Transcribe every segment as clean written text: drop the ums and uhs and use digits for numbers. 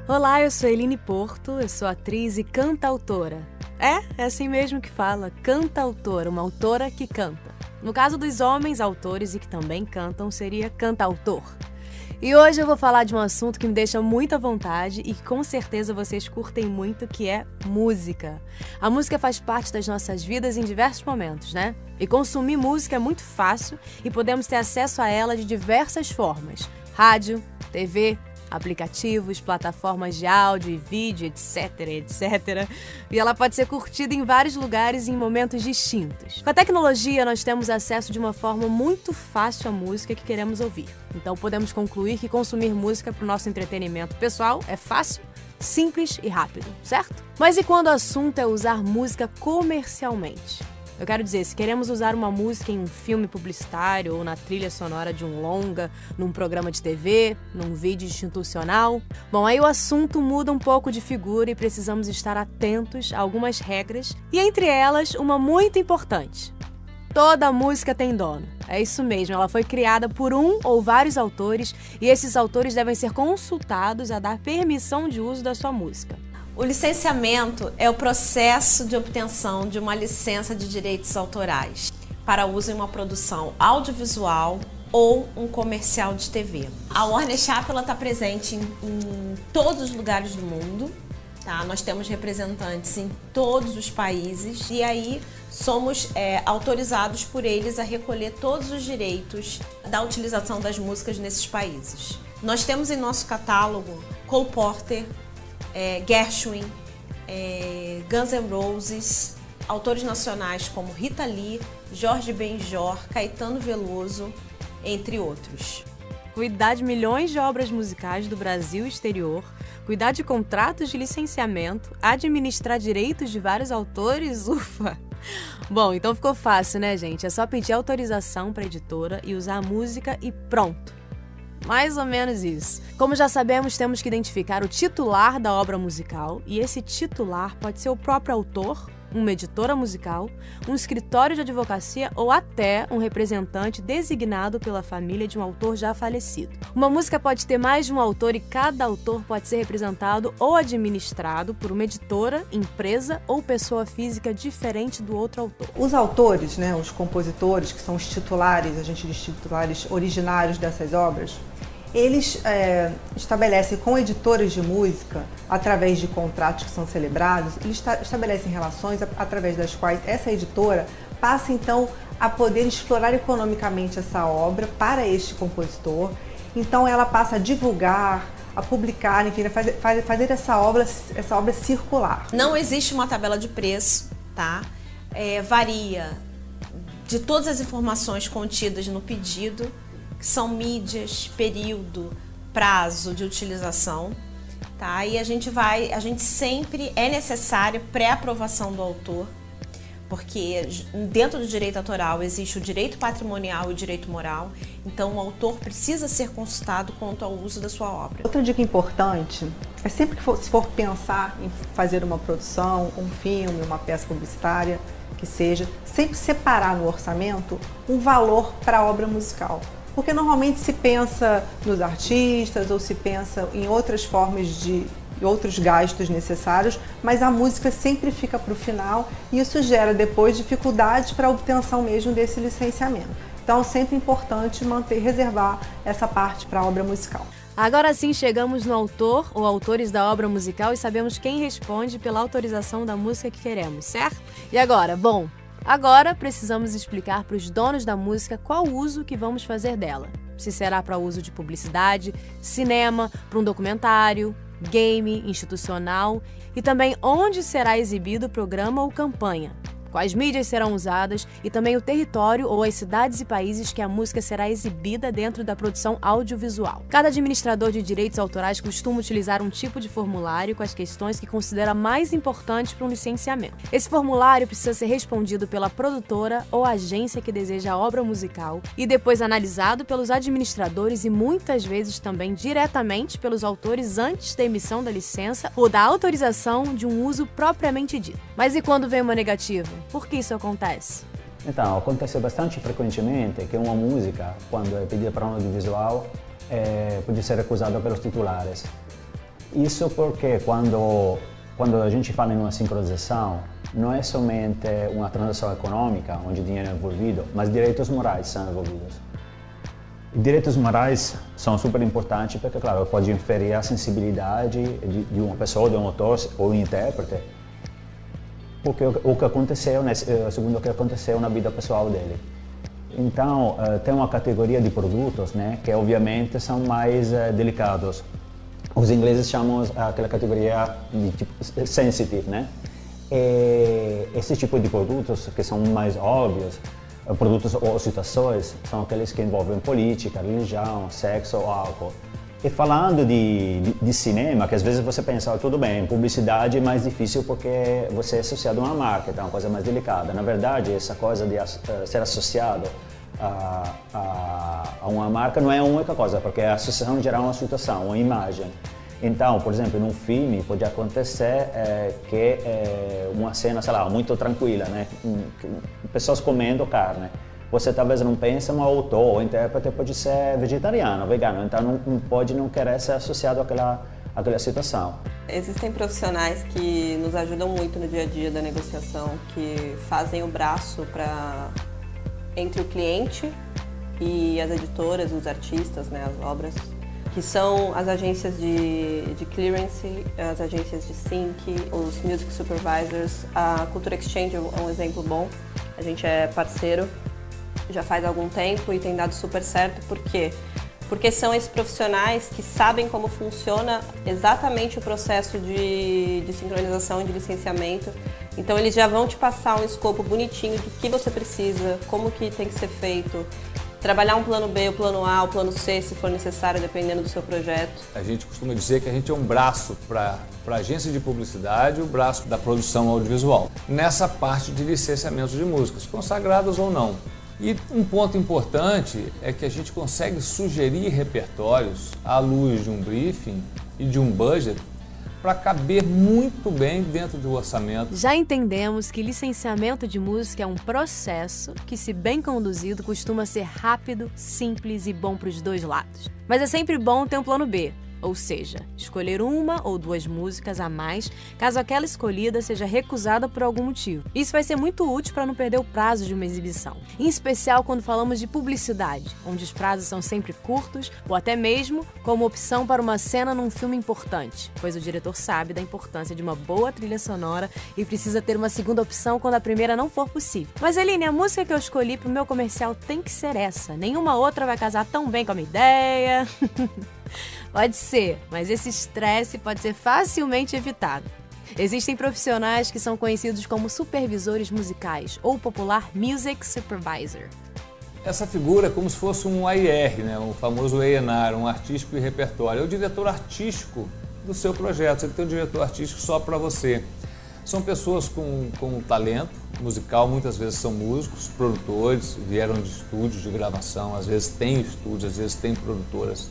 Olá, eu sou Eline Porto, eu sou atriz e cantautora. É assim mesmo que fala, cantautora, uma autora que canta. No caso dos homens autores e que também cantam, seria cantautor. E hoje eu vou falar de um assunto que me deixa muito à vontade e que com certeza vocês curtem muito, que é música. A música faz parte das nossas vidas em diversos momentos, né? E consumir música é muito fácil e podemos ter acesso a ela de diversas formas. Rádio, TV, aplicativos, plataformas de áudio e vídeo, etc. E ela pode ser curtida em vários lugares e em momentos distintos. Com a tecnologia, nós temos acesso de uma forma muito fácil à música que queremos ouvir. Então podemos concluir que consumir música para o nosso entretenimento pessoal é fácil, simples e rápido, certo? Mas e quando o assunto é usar música comercialmente? Eu quero dizer, se queremos usar uma música em um filme publicitário ou na trilha sonora de um longa, num programa de TV, num vídeo institucional, bom, aí o assunto muda um pouco de figura e precisamos estar atentos a algumas regras, e entre elas, uma muito importante. Toda música tem dono. É isso mesmo, ela foi criada por um ou vários autores e esses autores devem ser consultados a dar permissão de uso da sua música. O licenciamento é o processo de obtenção de uma licença de direitos autorais para uso em uma produção audiovisual ou um comercial de TV. A Warner Chappell está presente em todos os lugares do mundo, tá? Nós temos representantes em todos os países e aí somos autorizados por eles a recolher todos os direitos da utilização das músicas nesses países. Nós temos em nosso catálogo Cole Porter, Gershwin, Guns N' Roses, autores nacionais como Rita Lee, Jorge Benjor, Caetano Veloso, entre outros. Cuidar de milhões de obras musicais do Brasil e exterior, cuidar de contratos de licenciamento, administrar direitos de vários autores, ufa! Bom, então ficou fácil, né, gente? É só pedir autorização para a editora e usar a música e pronto. Mais ou menos isso. Como já sabemos, temos que identificar o titular da obra musical e esse titular pode ser o próprio autor, uma editora musical, um escritório de advocacia ou até um representante designado pela família de um autor já falecido. Uma música pode ter mais de um autor e cada autor pode ser representado ou administrado por uma editora, empresa ou pessoa física diferente do outro autor. Os autores, né, os compositores, que são os titulares, a gente diz titulares originários dessas obras, eles estabelecem com editoras de música, através de contratos que são celebrados, eles estabelecem relações através das quais essa editora passa então a poder explorar economicamente essa obra para este compositor. Então ela passa a divulgar, a publicar, enfim, a fazer essa obra circular. Não existe uma tabela de preço, tá? Varia de todas as informações contidas no pedido, que são mídias, período, prazo de utilização, tá? E a gente sempre é necessário pré-aprovação do autor, porque dentro do direito autoral existe o direito patrimonial e o direito moral, então o autor precisa ser consultado quanto ao uso da sua obra. Outra dica importante é sempre que se for pensar em fazer uma produção, um filme, uma peça publicitária, que seja, sempre separar no orçamento um valor para a obra musical. Porque normalmente se pensa nos artistas ou se pensa em outras formas de outros gastos necessários, mas a música sempre fica para o final e isso gera depois dificuldades para a obtenção mesmo desse licenciamento. Então, sempre importante reservar essa parte para a obra musical. Agora sim chegamos no autor ou autores da obra musical e sabemos quem responde pela autorização da música que queremos, certo? E agora, bom, agora precisamos explicar para os donos da música qual o uso que vamos fazer dela. Se será para uso de publicidade, cinema, para um documentário, game, institucional e também onde será exibido o programa ou campanha. Quais mídias serão usadas e também o território ou as cidades e países que a música será exibida dentro da produção audiovisual. Cada administrador de direitos autorais costuma utilizar um tipo de formulário com as questões que considera mais importantes para um licenciamento. Esse formulário precisa ser respondido pela produtora ou agência que deseja a obra musical e depois analisado pelos administradores e muitas vezes também diretamente pelos autores antes da emissão da licença ou da autorização de um uso propriamente dito. Mas e quando vem uma negativa? Por que isso acontece? Então, acontece bastante frequentemente que uma música, quando é pedida para um audiovisual, pode ser recusada pelos titulares. Isso porque quando a gente fala em uma sincronização, não é somente uma transação econômica, onde o dinheiro é envolvido, mas direitos morais são envolvidos. E direitos morais são super importantes porque, claro, pode inferir a sensibilidade de uma pessoa, de um autor ou um intérprete, porque o que aconteceu, segundo o que aconteceu na vida pessoal dele. Então, tem uma categoria de produtos, né, que obviamente são mais delicados. Os ingleses chamam aquela categoria de tipo sensitive, né? E esse tipo de produtos que são mais óbvios, produtos ou situações, são aqueles que envolvem política, religião, sexo ou álcool. E falando de cinema, que às vezes você pensa, tudo bem, publicidade é mais difícil porque você é associado a uma marca, então é uma coisa mais delicada. Na verdade, essa coisa de ser associado a uma marca não é a única coisa, porque a associação gera uma situação, uma imagem. Então, por exemplo, num filme pode acontecer que uma cena, sei lá, muito tranquila, né? Pessoas comendo carne. Você talvez não pense, mas o autor ou o intérprete pode ser vegetariano, vegano, então não pode não querer ser associado àquela situação. Existem profissionais que nos ajudam muito no dia a dia da negociação, que fazem o braço entre o cliente e as editoras, os artistas, né, as obras, que são as agências de clearance, as agências de sync, os music supervisors. A Cultura Exchange é um exemplo bom, a gente é parceiro já faz algum tempo e tem dado super certo. Por quê? Porque são esses profissionais que sabem como funciona exatamente o processo de sincronização e de licenciamento. Então eles já vão te passar um escopo bonitinho do que você precisa, como que tem que ser feito, trabalhar um plano B, o plano A, o plano C, se for necessário, dependendo do seu projeto. A gente costuma dizer que a gente é um braço para a agência de publicidade, o braço da produção audiovisual, nessa parte de licenciamento de músicas, consagradas ou não. E um ponto importante é que a gente consegue sugerir repertórios à luz de um briefing e de um budget para caber muito bem dentro do orçamento. Já entendemos que licenciamento de música é um processo que, se bem conduzido, costuma ser rápido, simples e bom para os dois lados. Mas é sempre bom ter um plano B. Ou seja, escolher uma ou duas músicas a mais, caso aquela escolhida seja recusada por algum motivo. Isso vai ser muito útil para não perder o prazo de uma exibição. Em especial quando falamos de publicidade, onde os prazos são sempre curtos, ou até mesmo como opção para uma cena num filme importante, pois o diretor sabe da importância de uma boa trilha sonora e precisa ter uma segunda opção quando a primeira não for possível. Mas Eline, a música que eu escolhi para o meu comercial tem que ser essa. Nenhuma outra vai casar tão bem com a minha ideia. Pode ser, mas esse estresse pode ser facilmente evitado. Existem profissionais que são conhecidos como supervisores musicais ou popular Music Supervisor. Essa figura é como se fosse um AIR, né? O famoso A&R, um artístico e repertório. É o diretor artístico do seu projeto, você tem um diretor artístico só para você. São pessoas com talento musical, muitas vezes são músicos, produtores, vieram de estúdios de gravação, às vezes têm estúdios, às vezes têm produtoras.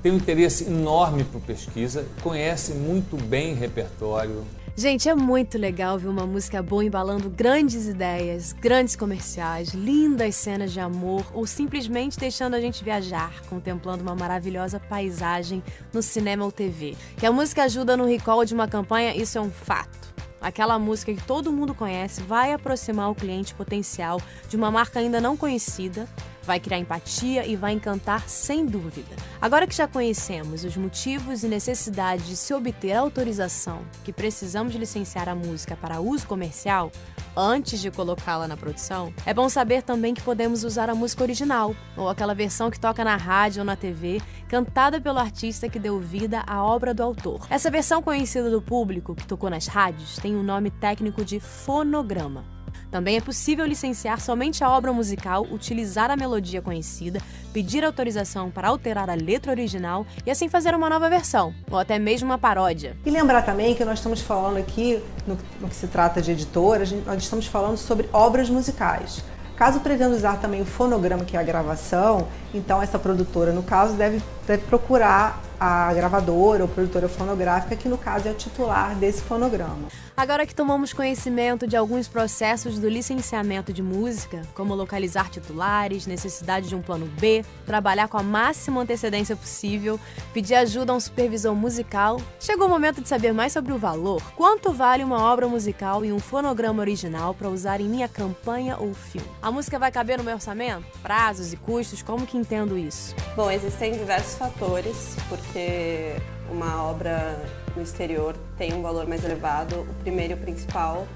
Tem um interesse enorme por pesquisa, conhece muito bem repertório. Gente, é muito legal ver uma música boa embalando grandes ideias, grandes comerciais, lindas cenas de amor ou simplesmente deixando a gente viajar, contemplando uma maravilhosa paisagem no cinema ou TV. Que a música ajuda no recall de uma campanha, isso é um fato. Aquela música que todo mundo conhece vai aproximar o cliente potencial de uma marca ainda não conhecida, vai criar empatia e vai encantar sem dúvida. Agora que já conhecemos os motivos e necessidades de se obter a autorização que precisamos licenciar a música para uso comercial, antes de colocá-la na produção, é bom saber também que podemos usar a música original, ou aquela versão que toca na rádio ou na TV, cantada pelo artista que deu vida à obra do autor. Essa versão conhecida do público, que tocou nas rádios, tem o nome técnico de fonograma. Também é possível licenciar somente a obra musical, utilizar a melodia conhecida, pedir autorização para alterar a letra original e assim fazer uma nova versão, ou até mesmo uma paródia. E lembrar também que nós estamos falando aqui, no que se trata de editoras, nós estamos falando sobre obras musicais. Caso pretenda usar também o fonograma, que é a gravação, então essa produtora, no caso, deve procurar a gravadora ou produtora fonográfica, que no caso é o titular desse fonograma. Agora que tomamos conhecimento de alguns processos do licenciamento de música, como localizar titulares, necessidade de um plano B, trabalhar com a máxima antecedência possível, pedir ajuda a um supervisor musical, chegou o momento de saber mais sobre o valor. Quanto vale uma obra musical e um fonograma original para usar em minha campanha ou filme? A música vai caber no meu orçamento? Prazos e custos, como que entendo isso? Bom, existem diversos fatores, porque uma obra no exterior tem um valor mais elevado. O primeiro e o principal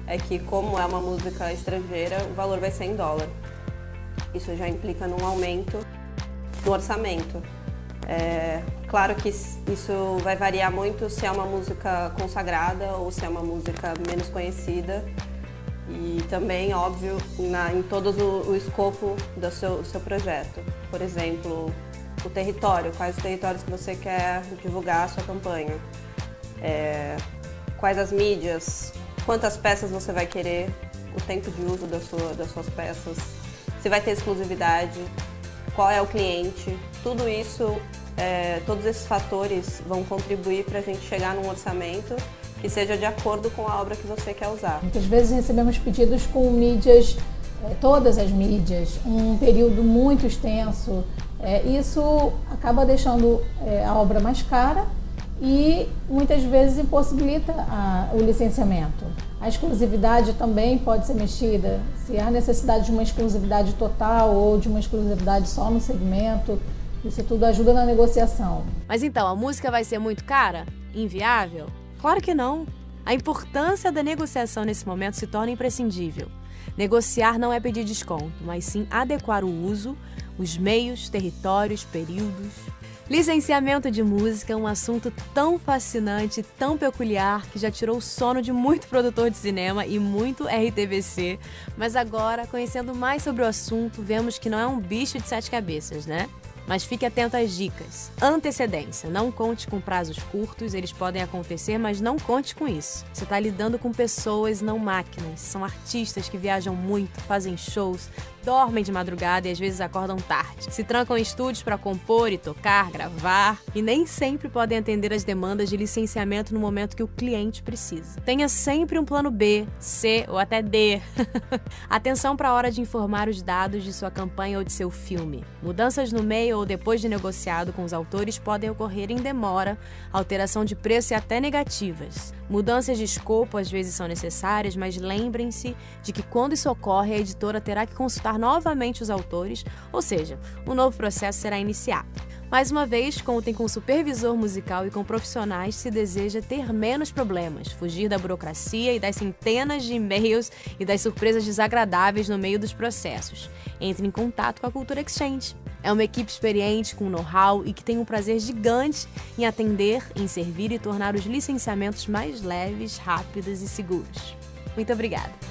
é que, como é uma música estrangeira, o valor vai ser em dólar. Isso já implica num aumento no orçamento. Claro que isso vai variar muito se é uma música consagrada ou se é uma música menos conhecida. E também, óbvio, em todo o escopo do seu projeto. Por exemplo, o território, quais os territórios que você quer divulgar a sua campanha, quais as mídias, quantas peças você vai querer, o tempo de uso das suas peças, se vai ter exclusividade, qual é o cliente, tudo isso, todos esses fatores vão contribuir para a gente chegar num orçamento que seja de acordo com a obra que você quer usar. Muitas vezes recebemos pedidos com mídias, todas as mídias, um período muito extenso. Isso acaba deixando a obra mais cara e muitas vezes impossibilita o licenciamento. A exclusividade também pode ser mexida, se há necessidade de uma exclusividade total ou de uma exclusividade só no segmento, isso tudo ajuda na negociação. Mas então, a música vai ser muito cara? Inviável? Claro que não. A importância da negociação nesse momento se torna imprescindível. Negociar não é pedir desconto, mas sim adequar o uso, os meios, territórios, períodos. Licenciamento de música é um assunto tão fascinante, tão peculiar, que já tirou o sono de muito produtor de cinema e muito RTVC. Mas agora, conhecendo mais sobre o assunto, vemos que não é um bicho de 7 cabeças, né? Mas fique atento às dicas. Antecedência. Não conte com prazos curtos, eles podem acontecer, mas não conte com isso. Você está lidando com pessoas, não máquinas. São artistas que viajam muito, fazem shows, dormem de madrugada e às vezes acordam tarde. Se trancam em estúdios para compor e tocar, gravar, e nem sempre podem atender às demandas de licenciamento no momento que o cliente precisa. Tenha sempre um plano B, C ou até D. Atenção para a hora de informar os dados de sua campanha ou de seu filme. Mudanças no meio ou depois de negociado com os autores podem ocorrer em demora, alteração de preço e até negativas. Mudanças de escopo às vezes são necessárias, mas lembrem-se de que quando isso ocorre, a editora terá que consultar novamente os autores, ou seja, um novo processo será iniciado. Mais uma vez, contem com um supervisor musical e com profissionais se deseja ter menos problemas, fugir da burocracia e das centenas de e-mails e das surpresas desagradáveis no meio dos processos. Entre em contato com a Cultura Exchange. É uma equipe experiente, com know-how e que tem um prazer gigante em atender, em servir e tornar os licenciamentos mais leves, rápidos e seguros. Muito obrigada!